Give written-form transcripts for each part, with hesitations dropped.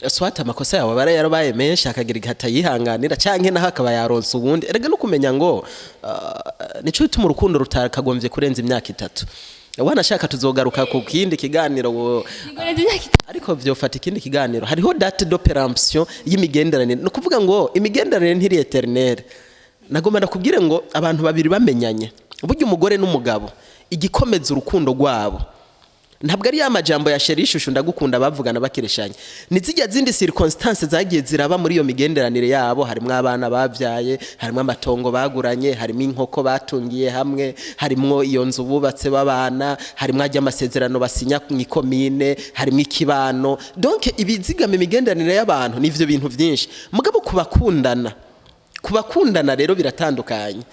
swata amakosa yawe bara yarabaye menshi akagira igata yihanganira canke naho akaba yaronse ubundi erega no kumenya ngo nico bituma urukundo rutakagombye kurenza imyaka 3 wanashaka tuzogaruka ku kindi kiganiro ariko vyofata ikindi kiganiro hariho date d'opération y'imigenderanire no kuvuga ngo imigenderanire ntiri eternelle nagomba nakubwire ngo abantu babiri bamenyanye burya umugore n'umugabo igikomeza urukundo rwabo ntabwo ari amajambo ya sheri ishusho ndagukunda bavugana bakireshanya nizijya zindi circumstances zagiye ziraba muri iyo migenderanire yabo harimo abana bavyaye harimo amatongo baguranye harimo inkoko batungiye hamwe harimo iyo nzu bubatse babana harimo ajya amasezerano basinya ku ikomine harimo ikibano donc ibizigama imigenderanire y'abantu nivyo bintu vyinshi mugabo kubakundana rero biratandukanye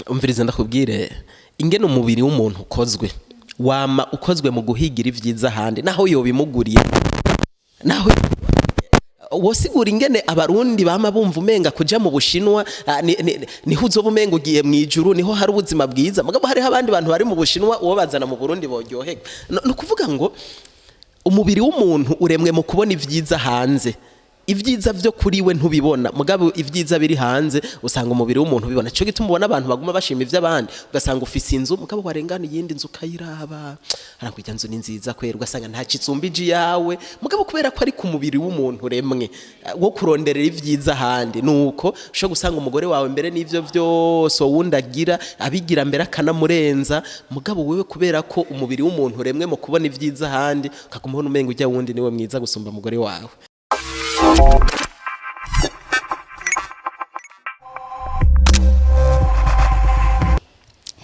umviriza ndakubwire ingene umubiri w'umuntu ukozwe wama ukozwe mu guhigira ivyiza handi naho yo bimuguriye naho wosigura ingene abarundi bama bumva umenga kuja mu Bushinwa niho uzobumenga ugiye mwijuru niho hari ubuzima bwiza mugabo hari abandi bantu bari mu Bushinwa uwo bazana mu Burundi boryoheka no kuvuga ngo umubiri w'umuntu uremwe mu kubona ivyiza hanze ivyiza vyo kuri we ntubibona mugabo ivyiza biri hanze usanga umubiri w'umuntu bibona cyo gituma ubona abantu baguma bashima ivy'abandi ugasanga ufise inzu mugabo warengana yindi nzu kayiraba arakwita nzu ni nziza kwera ugasanga nta kitsumbiji yawe mugabo kubera ko ari ku mubiri w'umuntu remwe wo kuronderera ivyiza handi nuko sho gusanga umugore wawe mbere n'ivyo vyose wundagira abigira mbere akanamurenza mugabo wewe kubera ko umubiri w'umuntu remwe mu kubona ivyiza handi ukaguma umenga ujya wundi niwe mwiza gusumba umugore wawe.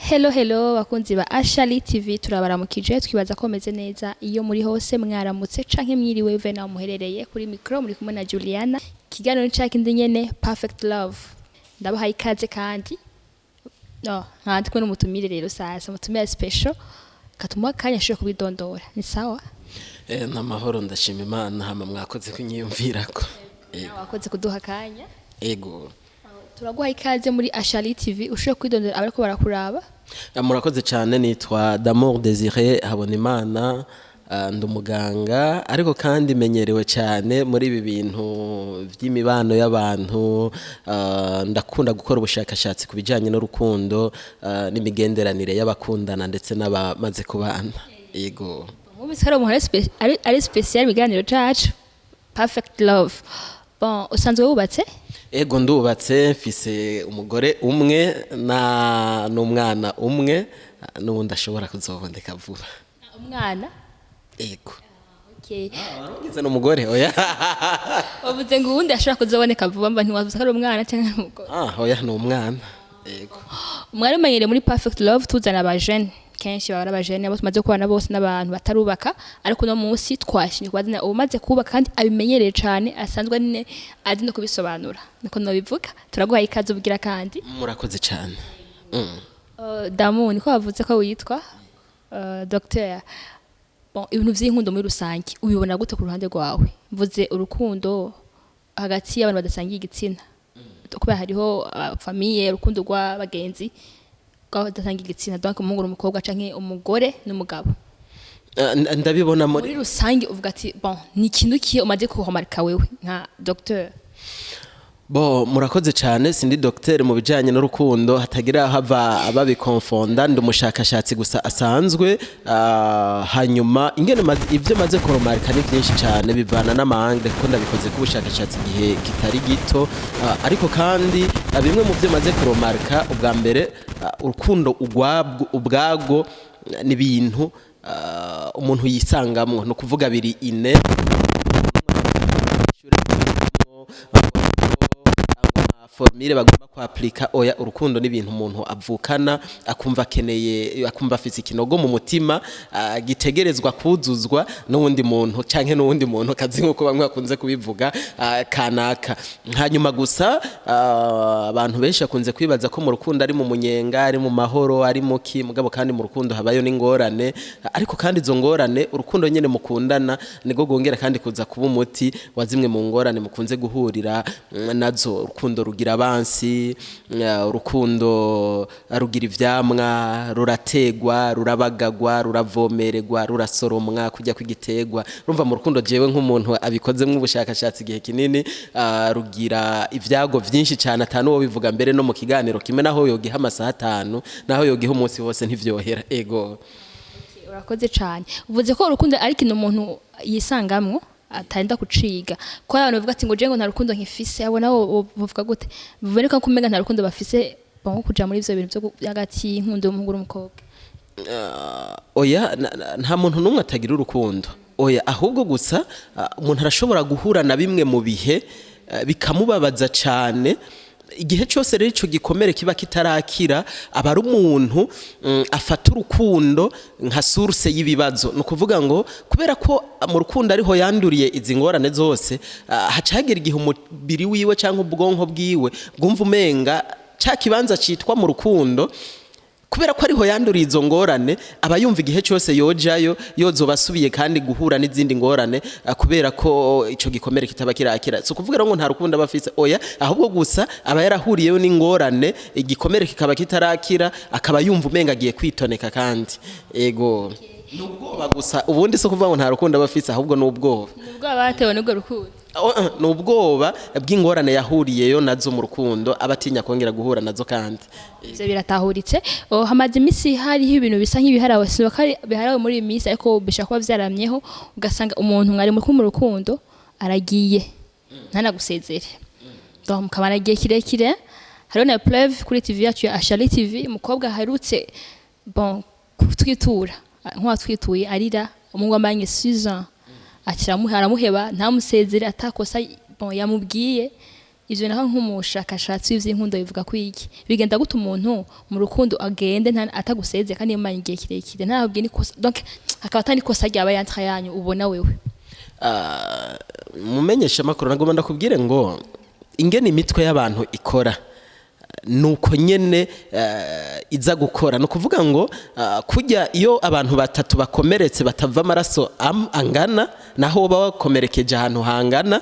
Hello bakunzi ba Ashali TV turabaramukije twibaza ko meze neza iyo muri hose mwaramutse canke mwiriwe vena muherereye kuri micro muri kumwe na Juliana kiganiro n'cakindi nyene Perfect Love ndabahaye ikaze kandi nkandi ko n'umutumire rero sasa umutumire special katuma kanya shobora kubidondora ni sawa namahoro ndashima Imana hama mwakoze kunyiyumvirako wakoze kuduha kanya ego turaguha ikaze muri Ashali TV ushobora kwidondora abariko barakuraba murakoze cyane nitwa D'Amour Désiré Habonimana ndumuganga ariko kandi menyerewe cyane muri ibi bintu by'imibano y'abantu ndakunda gukora ubushakashatsi kubijanye n'urukundo n'imigenderanire y'abakundana ndetse n'abamaze kubana yego mubise hari umuntu ari special miganiro cacu Perfect Love bon usanzwe wubatse ego ndubatse mfise umugore umwe n'umwana umwe n'ubundi ashobora kuzoboneka vuba umwana ego okay ngize n'umugore oya uvuze ngo ubundi ashobora kuzoboneka vuba mba ntiwavuze ko ari umwana cyangwa umugore oya ni umwana ego umwari umenyereye muri Perfect Love tuzana abajene kenshi baba abajene abo tumaze kubana bose n'abantu batarubaka ariko no munsi twashimye kwazina umaze kubaka kandi abimenyereye cyane asanzwe nne azi no kubisobanura niko no bivuga turaguha ikaze ubugira kandi murakoze cyane Damu niko bavuze ko witwa docteur bon ibintu vy'inkundo muri rusangi ubibona gute ku ruhande rwawe mvuze urukundo hagati y'abantu badasangiye igitsina kubera hariho famille urukundo rw'abagenzi badasangiye igitsina donc umuhungu n'umukobwa canke umugore n'umugabo ndabibona muri rusangi uvuga ati bon ni ikintu kiye umaze kuhomarika wewe nka docteur murakoze cyane sindi docteur mu bijanye n'urukundo hatagira hava ababikonfonda ndumushakashatsi gusa asanzwe hanyuma ingene ivyo maze kuromarika ni byinshi cyane bivana n'amahanga kuko ndabikoze ku bushakashatsi gihe kitari gito ariko kandi bimwe mu byo maze kuromarika ubwa mbere urukundo ubwago ni bintu umuntu yisangamwe no kuvuga biri ine formule bagomba kwapplika oya urukundo n'ibintu umuntu avukana akumva keneye akumva afise ikinogo mu mutima gitegerezwa kuzuzwa n'uwundi muntu canke n'uwundi muntu kazi nkuko bamwe bakunze kubivuga kanaka hanyuma gusa abantu benshi akunze kwibaza ko mu rukundo ari mu munyenga ari mu mahoro ari mu ki mugabo kandi mu rukundo habayo n'ingorane ariko kandi izo ngorane urukundo nyene mukundana nigo gongera kandi kuza kuba umuti wazimwe mu ngorane mukunze guhurira nazo urukundo rugira rugira abansi urukundo rugira ivyamwa rurategwa rurabagagwa ruravomererwa rurasoromwa kujya kwigitegwa rumva mu rukundo jewe nk'umuntu abikozemo ubushakashatsi igihe kinini rugira ivyago vyinshi cyane atanu wo bivuga mbere no mu kiganiro kimwe naho yogiha amasaha 5 naho yogiha umunsi wose ntivyohera ego urakoze cyane uvuze ko urukundo ari kintu umuntu yisangamwo atanda kuciga ko abantu bavuga ati ngo je ngo nta rukundo nkifise abo nabo bavuga gute biboneka ko umenga nta rukundo bafise bango kuja muri ivyo bintu byo hagati y'inkundo y'umuhungu n'umukobwa oya nta muntu numwe atagira urukundo oya ahubwo gusa umuntu arashobora guhura na bimwe mu bihe bikamubabaza cyane igihe cyose rero ico gikomere kiba kitarakira aba ari umuntu afata urukundo nka source y'ibibazo no kuvuga ngo kubera ko mu rukundo ariho yanduriye izi ngorane zose hacagera igihe umubiri wiwe cyangwa ubwonko bwiwe bwumva umenga ca kibanza citwa mu rukundo kubera ko ariho yanduriye izo ngorane aba yumva igihe cyose yojayo yozobasubiye kandi guhura n'izindi ngorane kubera ko ico gikomere kitaba kirakira so kuvuga ngo nta rukundo abafise oya ahubwo gusa aba yarahuriyeyo n'ingorane igikomere kikaba kitarakira akaba yumva umenga agiye kwitoneka kandi ego nubwoba gusa ubundi so kuvuga ngo nta rukundo abafise ahubwo nubwoba batewe n'ubwo rukundo nubwoba bw'ingorane yahuriyeyo nazo mu rukundo abatinya kongera guhura nazo kandi ivyo biratahuritse hamaze imisi hariho ibintu bisa nk'ibiharawe biharawe muri iyi misi ariko bishaka kuba vyaramyeho ugasanga umuntu mwari mu rukundo aragiye ntanagusezere donc mukaba aragiye kirekire hariho na preuve kuri TV yacu ya Ashali TV umukobwa aherutse bon kutwitura nk'uwatwituye arira umuhungu wambaye 6 ans aramuheba ntamusezere atakosa yamubwiye ivyo naho nk'umushakashatsi w'ivy'inkundo bivuga ko iki bigenda gute umuntu mu rukundo agende ataguseze kandi yamanye igihe kirekire ntabwo ni kosa donc akaba atani kosa ryaba yantra yanyu ubona wewe mumenyesha makuru nagomba ndakubwire ngo ingene imitwe y'abantu ikora nuko nyene iza gukora no kuvuga ngo kujya iyo abantu batatu bakomeretse batava amaraso angana naho bakomerekeje ahantu hangana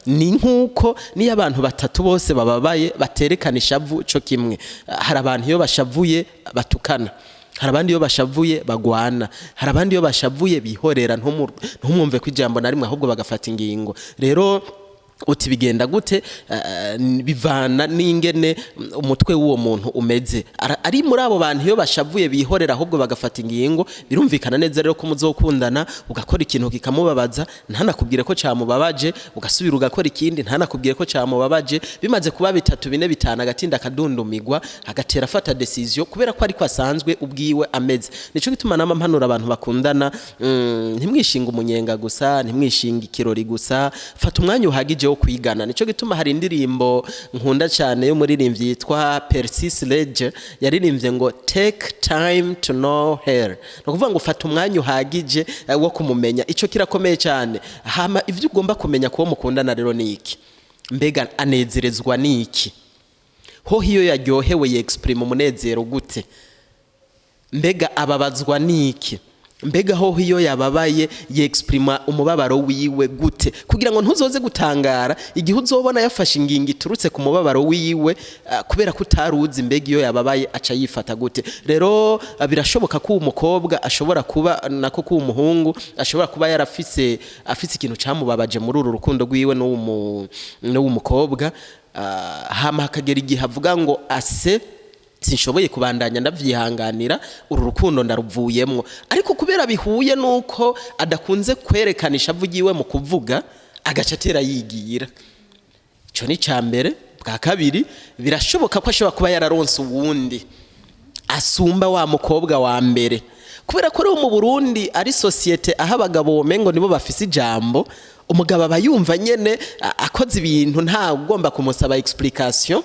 ni nkuko niyo abantu batatu bose bababaye baterekana ishavu cyo kimwe hari abantu iyo bashavuye batukana hari abandi iyo bashavuye bagwana hari abandi iyo bashavuye bihorera ntumwumve ko ijambo na rimwe ahubwo bagafata ingingo rero uti bigenda gute bivana n'ingene umutwe w'uwo muntu umeze ari muri abo bantu iyo bashavuye bihorera ahubwo bagafata ingingo birumvikana neza rero ko muzokundana ugakora ikintu kikamubabaza ntanakubwire ko cyamubabaje ugasubira ugakora ikindi ntanakubwire ko cyamubabaje bimaze kuba 3 4 5 agatinda kadundumigwa agatera afata decision kubera ko ariko asanzwe ubwiwe ameze nico gituma nama mpanura abantu bakundana ntimwishinga umunyenga gusa ntimwishinga ikirori gusa fata umwanya uhagije wo kwigana nico gituma hari indirimbo nkunda cyane yo muririmbyi yitwa Persis Ledger yaririmbye ngo take time to know her no kuvuga ngo fata umwanya uhagije wo kumumenya ico kirakomeye cyane hama ivyo ugomba kumenya ko mukundana rero niki mbega anezerezwa niki ho hiyo yaryohewe ye-exprime umunezero gute mbega ababazwa niki mbega ho hiyo yababaye ye-exprima umubabaro wiwe gute kugira ngo ntuzoze gutangara igihe uzobona yafashe ingingo iturutse ku mubabaro wiwe kubera ko utaruzi mbega iyo yababaye aca yifata gute rero birashoboka ko umukobwa ashobora kuba nako ko umuhungu ashobora kuba yarafise ikintu cyamubabaje muri uru rukundo rwiwe n'umukobwa hama hakagera igihe avuga ngo ase sinshoboye kubandanya ndavyihanganira uru rukundo ndaruvuyemwo ariko kubera bihuye nuko adakunze kwerekana vugiwe mu kuvuga agacatera yigira cyo ni cyambere bwa kabiri birashoboka ko ashobora kuba yararonse uwundi asumba wa mukobwa wa mbere kubera ko rero mu Burundi ari societe aho abagabo bomengo nibo bafise ijambo umugabo abayumva nyene akoze ibintu nta ugomba kumusaba explication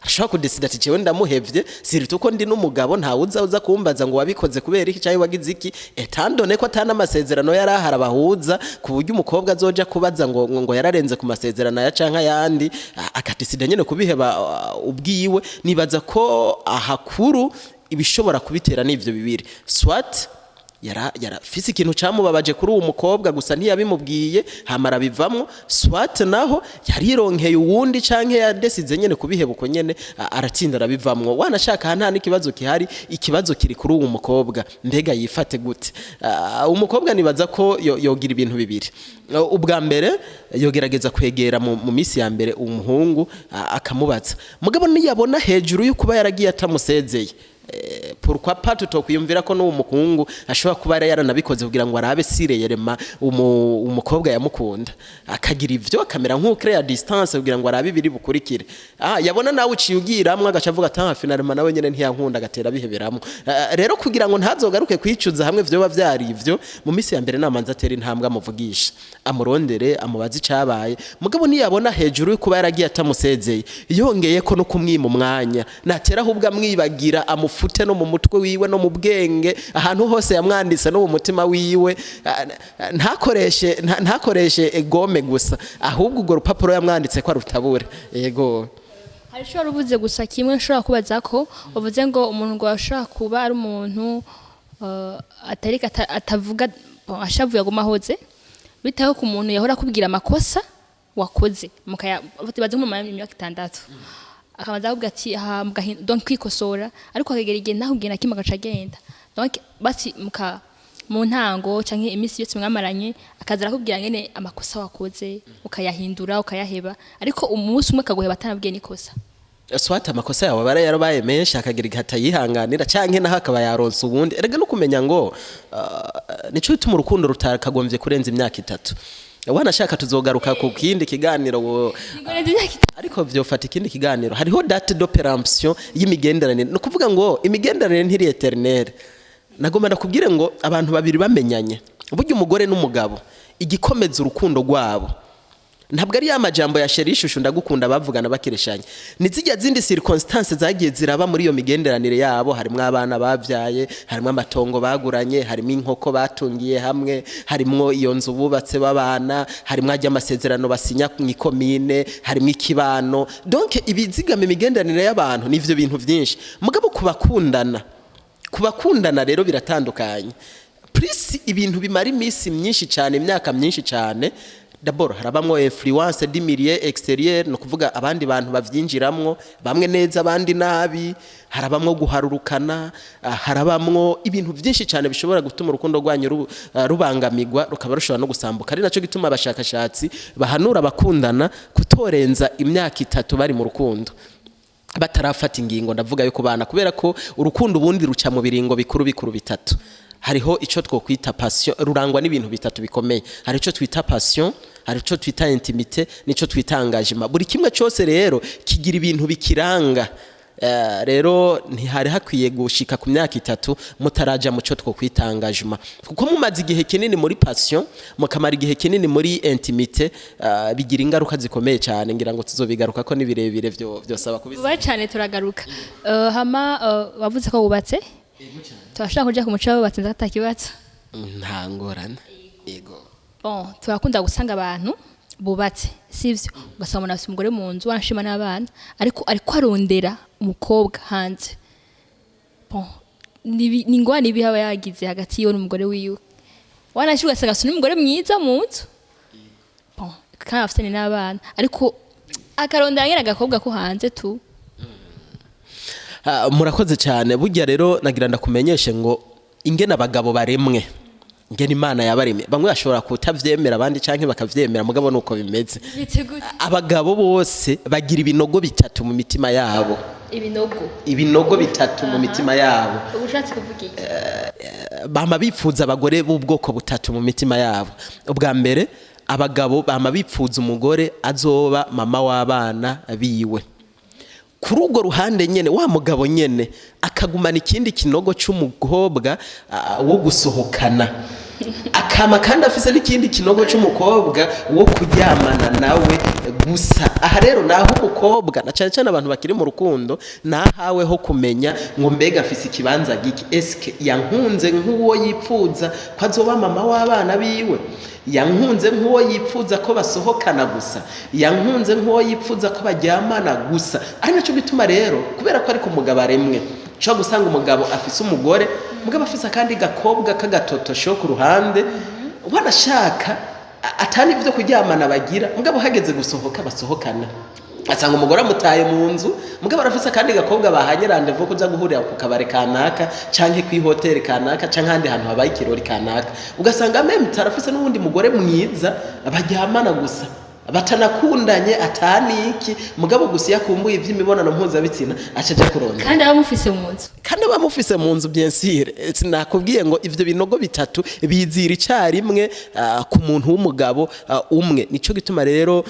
ashobora kudesida ati jewe ndamuhevye sirito ko ndi n'umugabo nta uza kumbaza ngo wabikoze kubera iki cyayi wagize iki etandone ko atana amasezerano yarahara bahuza ku buryo umukobwa azoja kubaza ngo yararenze ku masezerano ya canka yandi akatesida nyene kubiheba ubwiwe nibaza ko ahakuru ibishobora kubitera n'ivyo bibiri swat yarafise ikintu camubabaje kuri uwo mukobwa gusa ntiyabimubwiye hamara bivamwo swat naho yarironkeye uwundi canke yadesize nyene kubihebuko nyene aratsinda arabivamwo wanashaka nta n'ikibazo kihari ikibazo kiri kuri uwo mukobwa mbega yifate gute umukobwa nibaza ko yogira ibintu bibiri ubwa mbere yogerageza kwegera mu misi ya mbere umuhungu akamubaza mugabo niyabona hejuru y'ukuba yaragiye atamusezeye pourquoi pas tutokwiyumvira ko n'uwo mukungu ashobora kuba yaranabikoze kugira ngo arabe sireyerema umukobwa yamukunda akagira ivyo akamera nk'ukreya distance kugira ngo arabe ibiri bukurikire yabona nawe uciye ugiramwe agacavuga ata finalement nawe nyene ntiyankunda agatera biheberamo rero kugira ngo ntazogaruke kwicuza hamwe vyo bavyari ivyo mu misi ya mbere namanza atera intambwe amuvugisha amurondere amubaza icabaye mugabo niyabona hejuru y'ukuba yaragiye atamusezeye yongeye ko no kumwima umwanya natera ahubwo amwibagira amufute no mu mutwe wiwe no mu bwenge ahantu hose yamwanditse no mu mutima wiwe ntakoreshe egome gusa ahubwo urwo rupapuro yamwanditse ko arutabure yego hari shora uvuze gusa kimwe nshobora kubaza ko uvuze ngo umuntu ngo ashobora kuba ari umuntu atavuga ashavuye agumahoze bitaho ku muntu yahora kubwira amakosa wakoze mukayabaza mu myaka 6 akabanza avuga ati donc kwikosora ariko akagera igihe naho ugenda kimwe agaca agenda donc basi mu ntango canke imisi yose mwamaranye akaza arakubwira ngene amakosa wakoze ukayahindura ukayaheba ariko umunsi umwe kaguheba atanabwiye nikosa swata amakosa yawe bara yarabaye menshi akagira igata yihanganira canke naho akaba yaronse ubundi erega no kumenya ngo nico bituma urukundo rutakagombye kurenza imyaka 3 wanashaka tuzogaruka ku kindi kiganiro ariko vyofata ikindi kiganiro hariho date d'opération y'imigenderanire no kuvuga ngo imigenderanire ntiri eternelle nagomba nakubwire ngo abantu babiri bamenyanye buryo umugore n'umugabo igikomeza urukundo rwabo ntabwo ari amajambo ya sheri ishusho ndagukunda bavugana bakireshanya nizijya zindi circumstances zagiye ziraba muri iyo migenderanire yabo harimo abana bavyaye harimo amatongo baguranye harimo inkoko batungiye hamwe harimo iyo nzu bubatse babana harimo ajya amasezerano basinya mu ikomine harimo ikibano donc ibizigama imigenderanire y'abantu nivyo bintu byinshi mugabo kubakundana rero biratandukanye plus ibintu bimara imisi myinshi cyane imyaka myinshi cyane d'abord harabamwo influence du milieu extérieur no kuvuga abandi bantu bavyinjiramwo bamwe neza abandi nabi harabamwo guharurukana harabamwo ibintu byinshi cyane bishobora gutuma urukundo rwanyu rubangamigwa rukaba rushobora no gusambuka ari naco gituma abashakashatsi bahanura abakundana kutorenza imyaka 3 bari mu rukundo batarafata ingingo ndavuga yo kubana kubera ko urukundo ubundi ruca mu biringo bikuru 3 hariho ico twokwita passion rurangwa n'ibintu 3 bikomeye hari ico twita passion hari ico twita intimité nico twita engagement buri kimwe cyose rero kigira ibintu bikiranga rero ntihari hakwiye gushika ku myaka 3 mutaraja muco twokwita engagement kuko mumaze igihe kinini muri passion mukamara igihe kinini muri intimité bigira ingaruka zikomeye cyane ngira ngo tuzobigaruka ko nibirebire byosaba kubiza cyane turagaruka hama wavuze ko wubatse turashaka kuja ku muco wubatse nzatakibatse nta ngorane yego bon turakunda gusanga abantu bubatse sivyo ugasanga umuntu afite umugore mu nzu wanashima n'abana ariko arondera umukobwa hanze bon ni ngwani ibihaba yagize hagati yo n'umugore wiwe wanashima ugasanga sunu umugore mwiza mu nzu bon kandi afite n'abana ariko akarondera nyine agakobwa ko hanze tu murakoze cyane burya rero nagira ndakumenyeshe ngo ingena abagabo baremwe ngene Imana yabaremye bamwe bashobora kutavyemera abandi canke bakavyemera mugabo nuko bimeze abagabo bose bagira ibinogo 3 mu mitima yabo ibinogo 3 mu mitima yabo ubushatse kuvuga iki bama bipfuza abagore b'ubwoko 3 mu mitima yabo ubwa mbere abagabo bama bipfuza umugore azoba mama w'abana biwe kuri urwo ruhande nyene wa mugabo nyene akagumana ikindi kinogo c'umukobwa wo gusohokana akama kandi afise n'ikindi kinogo c'umukobwa wo kuryamana nawe gusa aha rero naho umukobwa na cyane cyane abantu bakiri mu rukundo nahawe ho kumenya ngo mbega afise ikibanza giki eske yankunze nk'uwo yipfuza ko azoba mama w'abana biwe yankunze nk'uwo yipfuza ko basohokana gusa yankunze nk'uwo yipfuza ko baryamana gusa ari naco bituma rero kubera ko ari ku mugabo aremwe cyo gusanga umugabo afise umugore mugabo afise akandi gakobwa kagatotosho ku ruhande wanashaka atani ivyo kuryamana bagira mugabo hageze gusohoka basohokana asanga umugore amutaye mu nzu mugabo arafise akandi gakobwa bahanye rendezvous kuza guhurira ku kabare kanaka canke kwi hotel kanaka canke handi hantu habaye ikirori kanaka ugasanga meme tarafise n'ubundi mugore mwiza baryamana gusa batanakundanye ataniki mugabo gusa yakumbuye ivy'imibonano mpuzabitsina acaje kurondera kandi abamufise mu nzu kandi bamufise mu nzu bien sûr sinakubwiye ngo ivyo binogo bitatu bizira icarimwe ku muntu w'umugabo umwe nico gituma rero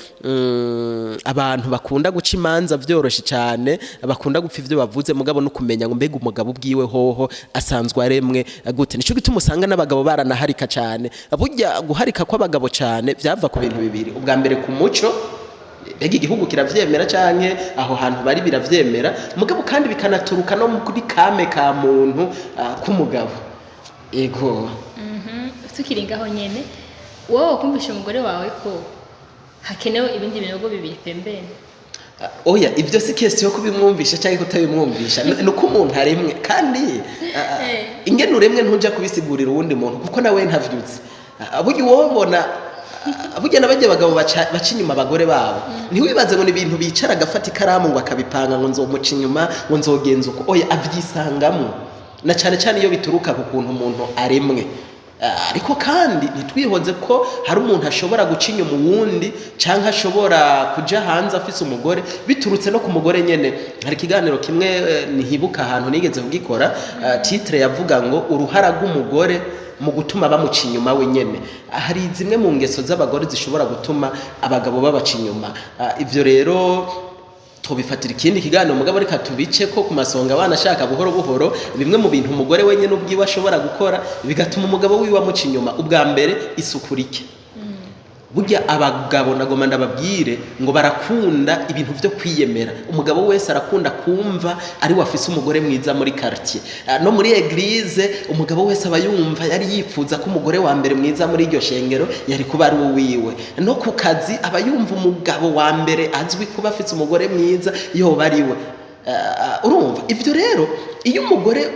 abantu bakunda guca imanza vyoroshe cyane bakunda gupfa ivyo bavuze mugabo no kumenya ngo mbega umugabo ubwiwe hoho asanzwe aremwe gute nico gituma usanga n'abagabo baranaharika cyane burya guharika kw'abagabo cyane vyava ku bintu bibiri ubwa mbere ku muco mbega igihugu kiravyemera canke aho hantu bari biravyemera mugabo kandi bikanaturuka no muri kame ka muntu k'umugabo ego tukiri ngaho nyene wowe kumvisha umugore wawe ko hakenewe ibindi binogo bibiri pembeni oya ivyo si kesi yo kubimwumvisha canke kutabimwumvisha nuko umuntu aremwe kandi ingene uremwe ntuja kubisigurira uwundi muntu kuko nawe ntavyuzi burya wobona burya nabajye abagabo baca inyuma abagore babo ntiwibaze ngo ni ibintu bicara agafata ikaramu ngo akabipanga ngo nzomuca inyuma ngo nzogenza uko oya avyisangamo na cyane cyane iyo bituruka ku kuntu umuntu aremwe ariko kandi ntitwihoze ko hari umuntu ashobora guca inyuma uwundi canke ashobora kuja hanze afise umugore biturutse no ku mugore nyene hari ikiganiro kimwe ntihibuka ahantu nigeze kugikora titre yavuga ngo uruhara rw'umugore mu gutuma bamuca inyuma we nyene hari zimwe mu ngeso z'abagore zishobora gutuma abagabo babaca inyuma ivyo rero tubifatira ikindi kiganiro mugabo reka tubice ko ku masonga wanashaka buhoro buhoro bimwe mu bintu umugore wenyene ubwiwe ashobora gukora bigatuma umugabo wiwe amuca inyuma ubwa mbere isukurike burya abagabo nagoma ndababwire ngo barakunda ibintu vyo kwiyemera umugabo wese arakunda kumva ari wafise umugore mwiza muri quartier no muri eglise umugabo wese aba yumva yari yipfuza ko umugore wa mbere mwiza muri iryo shengero yari kuba ari wiwe no ku kazi aba yumva umugabo wa mbere azwi kuba afise umugore mwiza yoba ari we urumva ivyo rero iyo umugore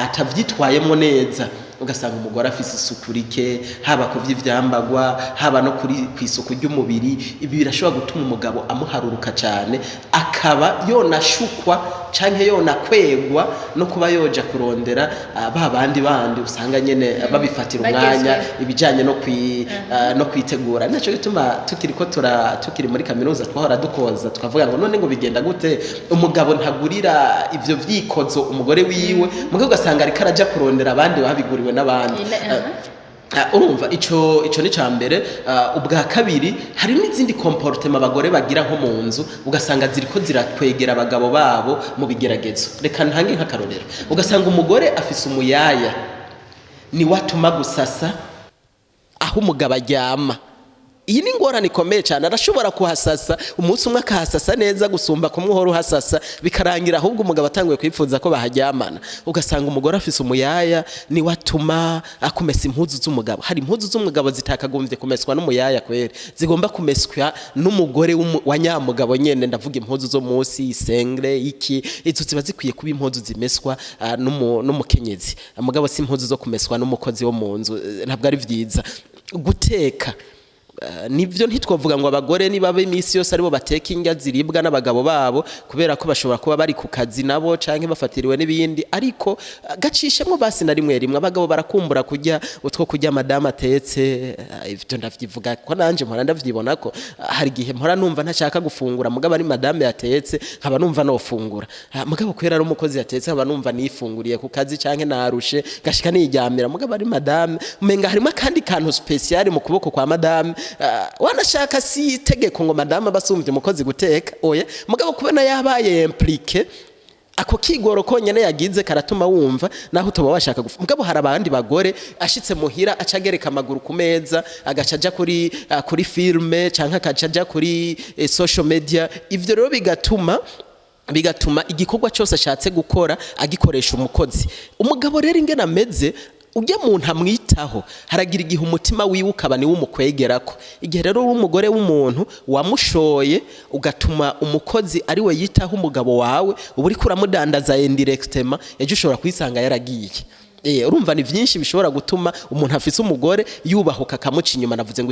atavyitwayemo neza ugasanga umugore afise isuku rike haba ku vy'ivyambagwa haba no kuri kw'isuku ry'umubiri ibi birashobora gutuma umugabo amuharuruka cyane akaba yonashukwa canke yonakwegwa no kuba yoja kurondera babandi usanga nyene babifatira umwanya ibijanye no kwitegura naco gituma tukiri muri kaminuza twahora dukoza tukavuga ngo none ngo bigenda gute umugabo ntagurira ivyo vyikozo umugore wiwe mugabo ugasanga ariko araja kurondera abandi babiguriwe n'abandi urumva ico ni cambere ubwa kabiri hari n'izindi comportement abagore bagira nko mu nzu ugasanga ziriko zirakwegera abagabo babo mu bigeragezo reka ntange nk'akarorero ugasanga umugore afise umuyaya ni watuma gusasa aho umugabo aryama iyi ni ngorane ikomeye cyane arashobora kuhasasa umunsi umwe akahasasa neza gusumba kumwuhora uhasasa bikarangira ahubwo umugabo atanguye kwifuza ko baharyamana ugasanga umugore afise umuyaya ni watuma akumesa impuzu z'umugabo hari impuzu z'umugabo zitakagombye kumeswa n'umuyaya kwere zigomba kumeswa n'umugore wa nyamugabo nyene ndavuga impuzu zo munsi isengre iki izo ziba zikwiye kuba impuzu zimeswa n'umukenyezi umugabo si impuzu zo kumeswa n'umukozi wo mu nzu ntabwo ari vyiza guteka nivyo ntitwavuga ngo abagore nibabe imisi yose aribo bateka indya ziribwa n'abagabo babo kubera ko bashobora kuba bari ku kazi nabo canke bafatiriwe n'ibindi ariko gacishemwo basi na rimwe abagabo barakumbura kurya utwo kurya madame atetse ivyo ndavyivuga ko nanje mpora ndavyibona ko hari gihe mpora numva ntashaka gufungura mugabo ari madame yatetse nkaba numva nofungura mugabo kwera ari umukozi yatetse nkaba numva nifunguriye ku kazi canke narushe gashika niryamira mugabo ari madame umenga harimo akandi kantu special mu kuboko kwa madame wanashaka si itegeko ngo madame basumvye umukozi guteka oya mugabo kubona yabaye impliqué ako kigoro konyene yagize karatuma wumva naho utoba washaka mugabo hari abandi bagore ashitse muhira acagereka amaguru ku meza agacaja kuri filme canke akacaja kuri social media ivyo rero bigatuma igikorwa cyose ashatse gukora agikoresha umukozi umugabo rero ingena ameze ujya muntu amwitaho haragira igihe umutima wiwe ukaba niwe umukwegerako. Igihe rero uri umugore w'umuntu wamushoye ugatuma umukozi ari we yitaho umugabo wawe, uba uriko uramudandaza indirectement, ejo ushobora kwisanga yaragiye. Urumva ni byinshi bishobora gutuma umuntu afise umugore yubahuka akamuca inyuma. Navuze ngo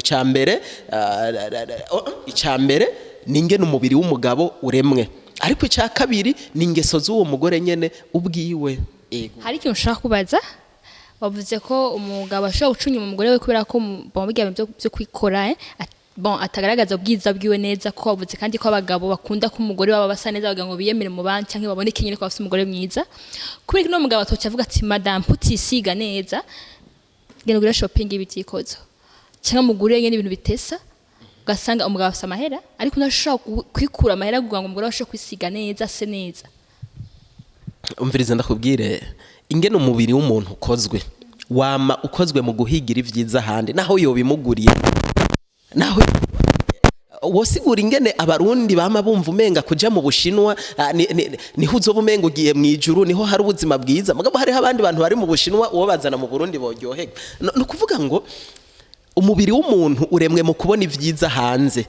icambere ni ingene umubiri w'umugabo uremwe, ariko icya kabiri ni ingeso z'uwo mugore nyene ubwiwe. Hari ikintu ushaka kubaza? Wavuze ko umugabo ashobora gucunya umugore we kubera ko bamubwira byo kwikora atagaragaza ubwiza bwiwe neza, ko wavuze kandi ko abagabo bakunda ko umugore wabo basa neza bagira ngo biyemere mu bandi cyangwa babone ikinyene ko bafite umugore mwiza. Kubera ko no mugabo atoca avuga ati madame putisiga neza genda gura shopping ibitikozo cyangwa mugure nyene ibintu bitesa, ugasanga umugabo afite amahera ariko ntashobora kwikura amahera kugira ngo umugore ashobore kwisiga neza se neza. Umvirize ndakubwire ingene umubiri w'umuntu ukozwe, wama ukozwe mu guhigira ivyiza handi naho yobimuguriye, naho wosigura ingene abarundi bama bumva umenga kuja mu Bushinwa niho uzoba umenga ugiye mwijuru, niho hari ubuzima bwiza. Mugabo hariho abandi bantu bari mu Bushinwa uwo bazana mu Burundi boryoherwa. No kuvuga ngo umubiri w'umuntu uremwe mu kubona ivyiza hanze.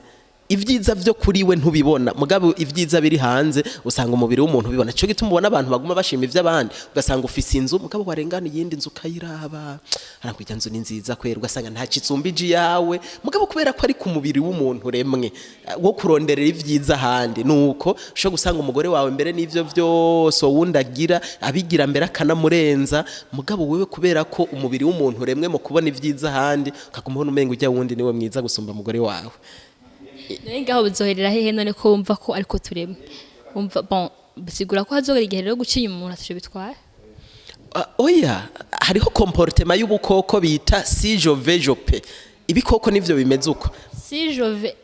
Ivyiza vyo kuri we ntubibona, mugabo ivyiza biri hanze usanga umubiri w'umuntu ubibona. Cyo gituma ubona abantu baguma bashima ivy'abandi, ugasanga ufise inzu mugabo warengana iyindi nzu kayiraba, arakwija nzu ni nziza kwera, ugasanga nta kitsumbiji yawe, mugabo kubera ko ari ku mubiri w'umuntu uremwe wo kuronderera ivyiza handi. Nuko sho gusanga umugore wawe mbere n'ivyo vyose wundagira abigira mbere akanamurenza, mugabo wewe kubera ko umubiri w'umuntu uremwe mu kubona ivyiza handi ukaguma umenga ujya wundi niwe mwiza gusumba umugore wawe. Ngaho bizoherera hehe none ko wumva ko ariko turemwe? Wumva bisigura ko hazogera igihe rero gucinya umuntu atasho bitwara? Oya, hariho comportement y'ubukoko bita si je vais je peux. Ibikoko nivyo bimeze uko. Si je vais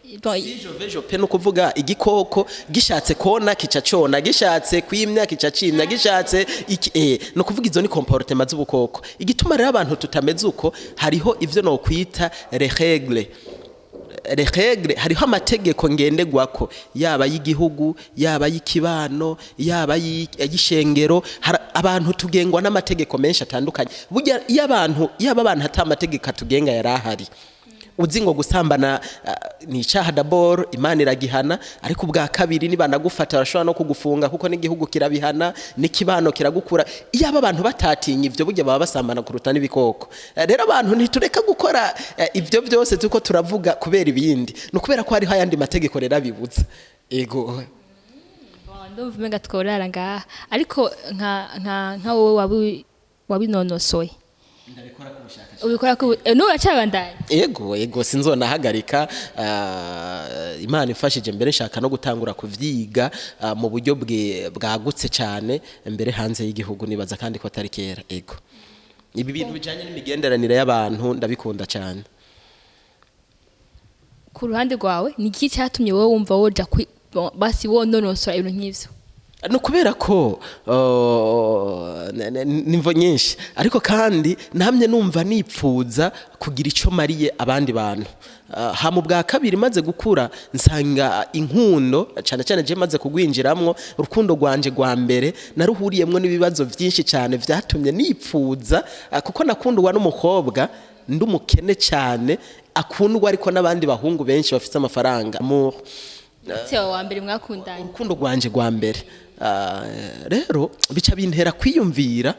je peux no kuvuga igikoko gishatse kona kica cona, gishatse kwimya kica cimya, gishatse no kuvuga izo ni comportement z'ubukoko. Igituma rero abantu tutameze uko, hariho ivyo no kwita les règles. Hariho amategeko ngendegwako, yaba y'igihugu, yaba y'ikibano, yaba y'ishengero. Abantu tugengwa n'amategeko menshi atandukanye. Burya y'abantu hata amategeko atugenga yarahari. Uzi ngo gusambana ni icyaha d'abord, Imana iragihana, ariko ubwa kabiri ni banagufata barashobora no kugufunga kuko n'igihugu kirabihana, n'ikibano kiragukura. Iyaba abantu batatinya ivyo burya baba basambana kuruta n'ibikoko. Rero abantu ntitureka gukora ivyo byose tuko turavuga kubera ibindi, no kubera ko hari hayandi mategeko rero abibuza. Ego ndumva umenga tworara ngaha, ariko nka wowe wabinonosoye ndabikora ku bushakashatsi. Ubikora ko n'uracabandanya? Ego sinzona hagarika. Imana ifashije mbere nshaka no gutangura kuvyiga mu buryo bwagutse cyane mbere hanze y'igihugu, nibaza kandi ko atari kera. Ego ibi bintu bijanye n'imigenderanire y'abantu ndabikunda cyane. Ku ruhande rwawe ni iki cyatumye wowe wumva woja basi wononosora ibintu nk'ivyo? No kubera ko nimvo nyinshi, ariko kandi namye numva nipfuza kugira ico mariye abandi bantu. Hamu bwa kabiri maze gukura nsanga inkundo cyane cyane je maze kugwinjiramwo, urukundo rwanje rwa mbere naruhuriyemwo n'ibibazo byinshi cyane vyatumye nipfuza, kuko nakundwa n'umukobwa ndumukene cyane, akundwa ariko n'abandi bahungu benshi bafite amafaranga. Cyo wa mbere mwakundanye? Urukundo rwanje rwa mbere. Rero bica bintera kwiyumvira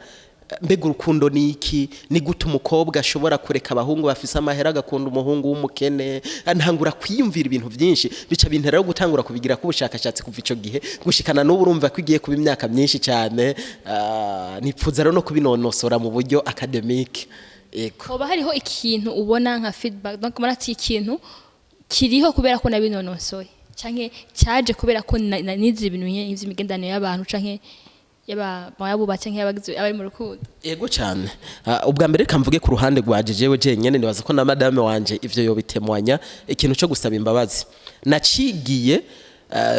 mbega urukundo niki, ni gute umukobwa ashobora kureka abahungu bafise amahera agakunda umuhungu w'umukene. Ntangura kwiyumvira ibintu byinshi, bica bintera gutangura kubigira ku bushakashatsi kuva ico gihe gushikana n'ubu urumva ko igiye kuba imyaka myinshi cyane. Nipfuza rero no kubinonosora mu buryo academic. Hoba hariho ikintu ubona nka feedback, donc marati ikintu kiriho kubera ko nabinonosoye canke cyaje kubera ko nizi ibintu y'imigendanire y'abantu canke yabuba canke yabagize abari mu rukundo? Ego cyane. Ubwa mbere kamvuge ku ruhande rwaje jewe jenyene, nibaza ko na madame wanje ivyo yobitemwanya, ikintu cyo gusaba imbabazi nacigiye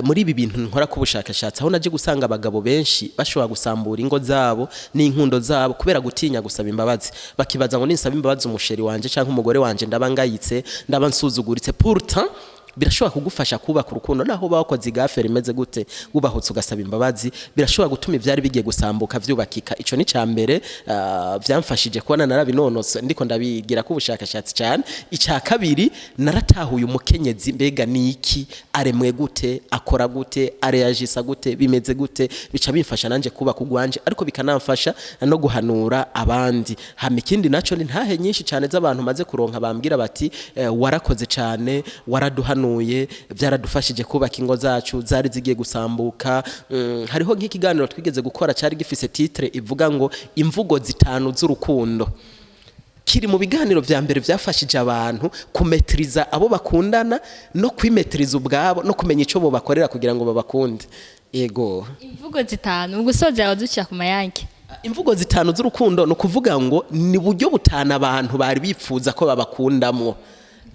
muri ibi bintu nkora ku bushakashatsi, aho naje gusanga abagabo benshi bashobora gusambura ingo zabo n'inkundo zabo kubera gutinya gusaba imbabazi. Bakibaza ngo ninsaba imbabazi umusheri wanje canke umugore wanje ndaba ngayitse, ndaba nsuzuguritse. Pourtant birashobora kugufasha kubaka urukundo naho bakoze igafe rimeze gute wubahutse ugasaba imbabazi birashobora gutuma ivyari bigiye gusambuka vyubakika ico ni cambere vyamfashije kubona narabinonose ndiko ndabigira ko ubushakashatsi cyane ica kabiri naratahuye umukenyezi mbega niki aremwe gute akora gute areagisa gute bimeze gute bica bimfasha nanje kubaka ugwanje ariko bikanamfasha no guhanura abandi hama ikindi naco ni ntahe nyinshi cyane z'abantu maze kuronka bambwira bati warakoze cyane waraduhanuye byaradufashije kubaka ingo zacu zari zigiye gusambuka hariho nk'ikiganiro twigeze gukora cyari gifise titre ivuga ngo imvugo zitanu z'urukundo kiri mu biganiro vya mbere vyafashije abantu kumetriza abo bakundana no kwimetriza ubwabo no kumenya ico bo bakorera kugira ngo babakunde ego imvugo zitanu ugusoza yaducya ku mayange imvugo zitanu z'urukundo no kuvuga ngo ni buryo butana abantu bari bipfuza ko babakundamwo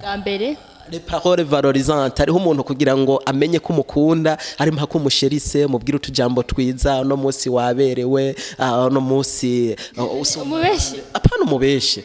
bwa mbere les paroles valorisantes hariho umuntu kugira ngo amenye ko umukunda harimo hako umusherise mubwira utujambo twiza no munsi waberewe no munsi umubeshi apana umubeshi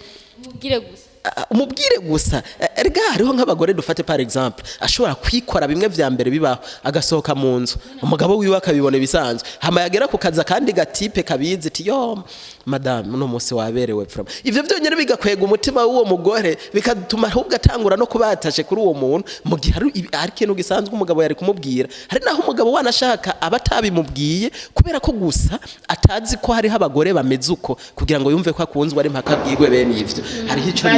umubwire gusa erega hariho nk'abagore dufate par exemple ashobora kwikora bimwe vya mbere bibaho agasohoka mu nzu umugabo wiwe akabibona bisanzwe hama yagera ku kaza kandi gatipe kabizi ti yo madame no munsi waberewe from ivyo byonyene bigakwega umutima w'uwo mugore bikatuma ahubwo atangura no kubatashe kuri uwo muntu mu gihe ari kintu gisanzwe umugabo yari kumubwira hari naho umugabo wanashaka abatabimubwiye kubera ko gusa atazi ko hariho abagore bameze uko kugira ngo yumve ko akunzwe ari mpaka bwigwe bene ivyo hariho ico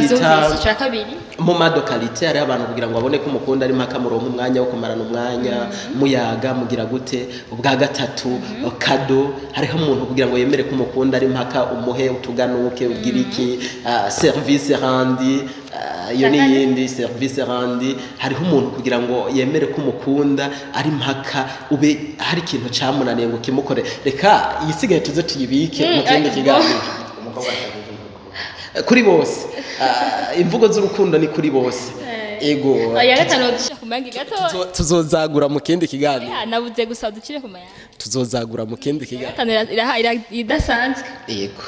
mu madokalite hari abantu kugira ngo babone ko umukunda ari mpaka muronka umwanya wo kumarana umwanya muyaga mugira gute ubwa gatatu kado hariho umuntu kugira ngo yemere ko umukunda ari mpaka umuhe utuganuke ugira iki service rendi iyo ni yindi service rendi hariho umuntu kugira ngo yemere ko umukunda ari mpaka ube hari ikintu cyamunaniye ngo kimukore reka yisigaye tuze tuyibike mu kindi kiganiro kuri bose imvugo z'urukundo ni kuri bose ego ya gatano dushaka kumangi gato tuzozagura mu kindi kiganiro nabuze gusa ducire kumaya tuzozagura mu kindi kiganiro gatano idasanzwe yego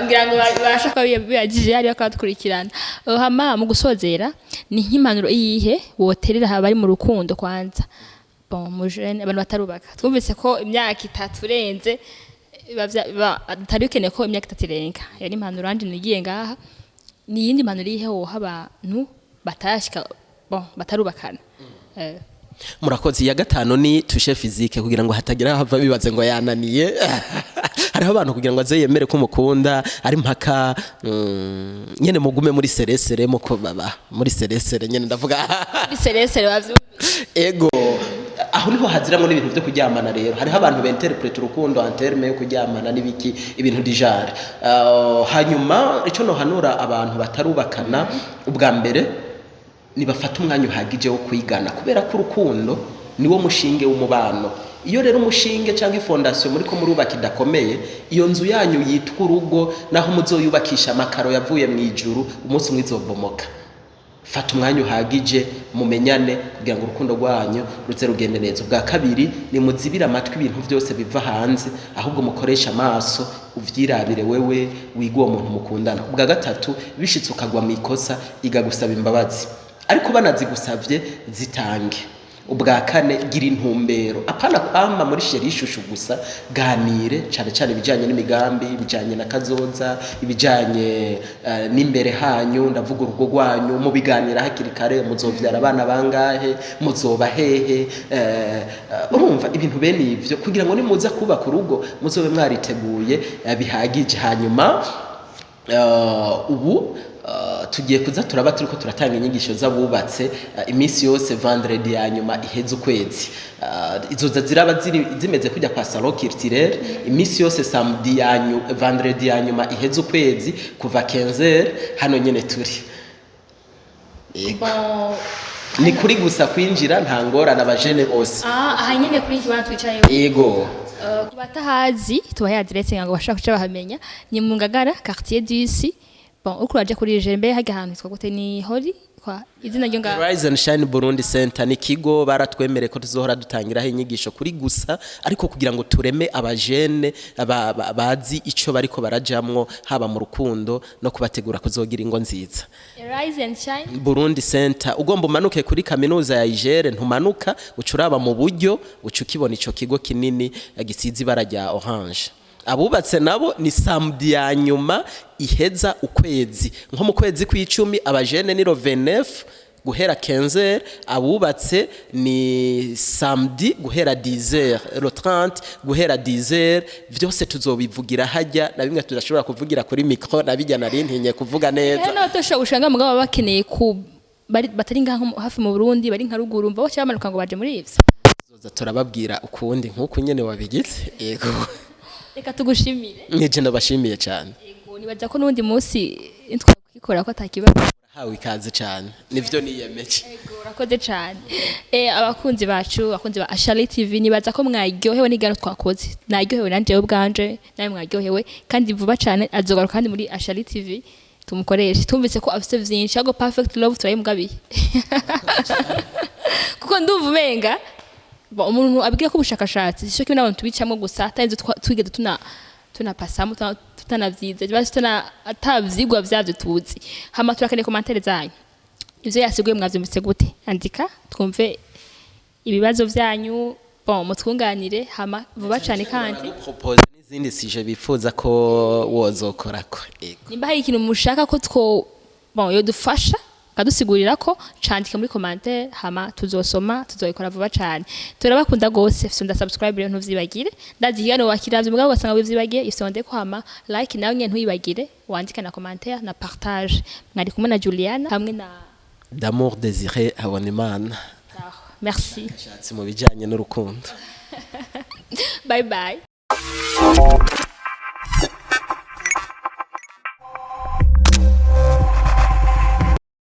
ngira ngo basha ko biyagije ari akatkurikirana hama mu gusozera ni nk'impanuro iyihe woterera abari mu rukundo kwanza bon mu jeune abantu batarubaka twumvise ko imyaka 3 urenze atari ukeneye ko imyaka 3 irenga yari impanuro anje nigiye ngaha ni yindi mpanuro irihe woha abantu batashika bon batarubakana murakoze ya gatano ni touche physique kugira ngo hatagira hava bibaze ngo yananiye hariho abantu kugira ngo azeyemere ko umukunda ari mpaka nyene mugume muri seresere muko baba muri seresere nyene ndavuga muri seresere bavyo ego aho niho haziramo n'ibintu byo kuryamana rero hariho abantu b'interprete urukundo en terme yo kuryamana n'ibiki ibintu dijare hanyuma ico no hanura abantu batarubakana ubwa mbere nibafata umwanya uhagije wo kwigana kubera ko urukundo niwo mushinge w'umubano iyo rero umushinge cyangwa fondation muri ko murubaka idakomeye iyo nzu yanyu yitwa urugo naho muzoyubakisha amakaro yavuye mu ijuru umunsi mwizobomoka fata umwanya uhagije mumenyane kugira ngo urukundo rwanyu ruze rugende neza ubwa kabiri ni muzibira amatwi ibintu byose biva hanze ahubwo mukoresha amaso uvyirabire wewe wiga uwo muntu mukundana ubwa gatatu bishitse ukagwa mu ikosa igagusaba imbabazi ariko banazigusavye zitange ubwa kane gira intumbero apana kwama muri sherishushu gusa ganire cyane cyane bijanye n'imigambi bijanye na kazoza ibijanye n'imbere hanyu ndavuga urugo rwanyu mu biganira hakiri kare muzovyara abana bangahe muzoba hehe urumva ibintu bene ivyo kugira ngo nimuza kubaka urugo muzobe mwariteguye bihagije hanyuma ubu tugiye kuza turaba turiko turatanga inyigisho z'abubatse iminsi yose vendredi ya nyuma iheze ukwezi izoza ziraba zimeze kujya kwa salon culturel iminsi yose samedi yanyu vendredi ya nyuma iheze ukwezi kuva 15h hano nyene turi ni kuri gusa kwinjira nta ngorane abajene bose aha nyene kuri iki batwicaye yego kubatahazi tubaye adresse ngo bashaka kuca bahamenya ni mu Ngagara quartier du bon ukuraje kuri Jembe haga hantu twa gute ni hori yitwa izina ryo ngaho Rise and Shine Burundi Center ni kigo baratwemere ko tuzohora dutangiraho inyigisho kuri gusa ariko kugira ngo tureme abajene bazi ico bariko barajamwo haba mu rukundo no kubategura kuzogira ingo nziza. Rise and Shine Burundi Center ugomba umanuke kuri kaminuza ya Igere ntumanuka ucuraba mu buryo ucukibona ico kigo kinini gisize ibara rya orange. Abubatse nabo ni samedi ya nyuma iheza ukwezi nko mu kwezi kw'icumi abajene ni 29 guhera 15h abubatse ni samedi guhera 10h le 30 guhera 10h vyose tuzobivugira hajya na bimwe tudashobora kuvugira kuri micro nabijya nari ntinye kuvuga neza no tosha ushanga mugabo bakeneye ku batari ngaho hafi mu Burundi bari nka ruguru mva bose bamanuka ngo baje muri ivyo zoza turababwira ukundi nkuko nyene wabigize yego reka tugushimire nije ndabashimiye cyane yego nibaza ko nundi munsi twakikora ko atakiba hawe ikaze cyane nivyo niyemeje yego urakoze cyane abakunzi bacu abakunzi ba Ashali TV nibaza ko mwaryohewe n'igano twakoze naryohewe nanje ubwanje nawe mwaryohewe kandi vuba cyane azogaruka kandi muri Ashali TV tumukoreshe tumvise ko afite vyinshi ago perfect love turayimugabiye kuko ndumva umenga umuntu abwira ko ubushakashatsi cyo kimwe n'abantu tubicamo gusa tayenze twigeze tunapasamo tutanavyize basi atavyigwa vyavyo tuzi hama turakane commentaire zanyu ivyo yasiguye mwavyumvise gute andika twumve ibibazo vyanyu mutwunganire hama vuba cyane kandi propose n'izindi sije bifuza ko wozokorako nimba hari ikintu mushaka ko two yo dufasha kadusigurira ko candika muri commentaire hama tuzosoma tuzoyikora vuba cyane turabakunda gose fyo subscribe rero ntuvyibagire ndazihiga no wakiravye mugabo basanga wivyibagiye isonde ko hama like nawe nyene ntuyibagire wandika na commentaire na partage mwari kumwe na Juliana hamwe na D'amour Désiré Habonimana merci shatsi mu bijanye n'urukundo bye bye